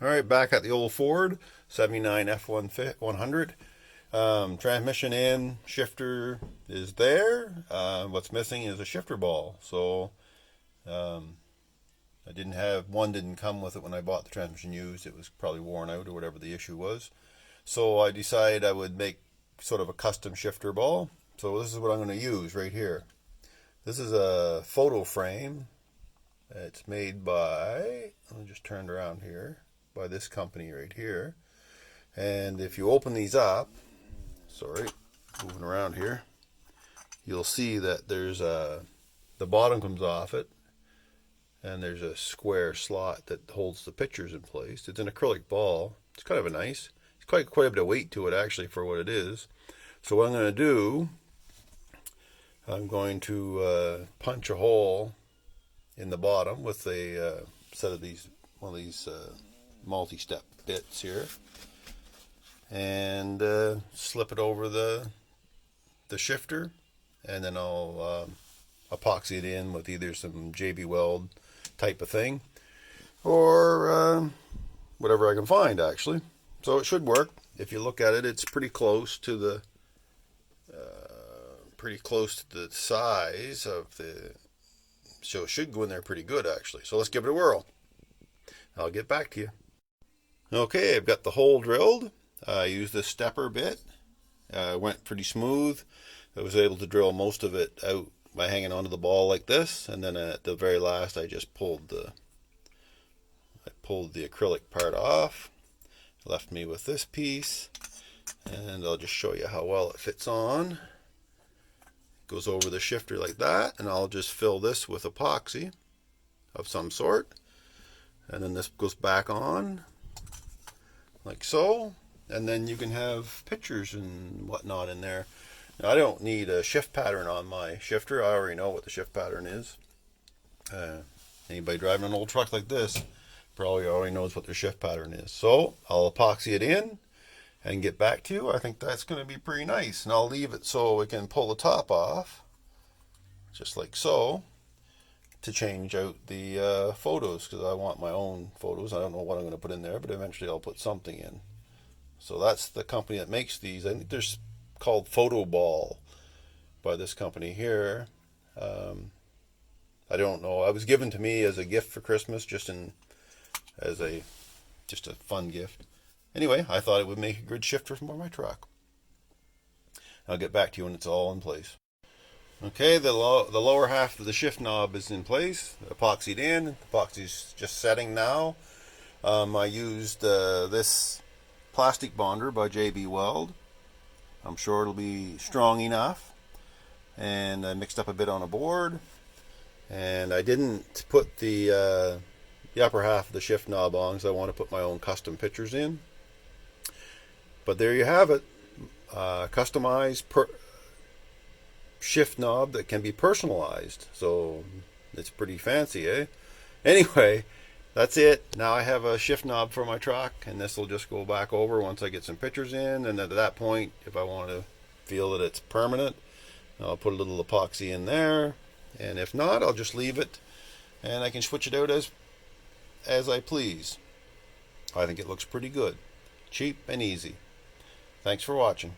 All right, back at the old Ford 79 F100. Transmission in, shifter is there. What's missing is a shifter ball. So I didn't come with it when I bought the transmission used. It was probably worn out or whatever the issue was. So I decided I would make sort of a custom shifter ball. So this is what I'm going to use right here. This is a photo frame. It's made by, let me just turn around here, by this company right here. And if you open these up, sorry, moving around here, you'll see that there's the bottom comes off it, and there's a square slot that holds the pictures in place. It's an acrylic ball. It's kind of it's quite a bit of weight to it actually for what it is. So what I'm going to do, I'm going to punch a hole in the bottom with a set of one of these multi-step bits here, and slip it over the shifter, and then I'll epoxy it in with either some JB Weld type of thing or whatever I can find actually. So it should work. If you look at it, it's pretty close to the size of the, so it should go in there pretty good actually. So let's give it a whirl. I'll get back to you. Okay, I've got the hole drilled. I used this stepper bit. Went pretty smooth. I was able to drill most of it out by hanging onto the ball like this, and then at the very last I just pulled the acrylic part off. Left me with this piece, and I'll just show you how well it fits on. Goes over the shifter like that, and I'll just fill this with epoxy of some sort, and then this goes back on like so, and then you can have pictures and whatnot in there. Now, I don't need a shift pattern on my shifter. I already know what the shift pattern is. Anybody driving an old truck like this probably already knows what their shift pattern is. So I'll epoxy it in and get back to you. I think that's going to be pretty nice, and I'll leave it so we can pull the top off just like so to change out the photos, because I want my own photos. I don't know what I'm going to put in there, but eventually I'll put something in. So that's the company that makes these. I think they're called Fotoball by this company here. I don't know. It was given to me as a gift for Christmas, just a fun gift. Anyway, I thought it would make a good shifter for my truck. I'll get back to you when it's all in place. Okay, the lower half of the shift knob is in place, epoxied in. The epoxy's just setting now. I used this plastic bonder by JB Weld. I'm sure it'll be strong enough. And I mixed up a bit on a board. And I didn't put the upper half of the shift knob on because I want to put my own custom pictures in. But there you have it. Customized shift knob that can be personalized. So it's pretty fancy, eh? Anyway, that's it. Now I have a shift knob for my truck, and this will just go back over once I get some pictures in. And at that point, if I want to feel that it's permanent, I'll put a little epoxy in there. And if not, I'll just leave it, and I can switch it out as I please. I think it looks pretty good. Cheap and easy. Thanks for watching.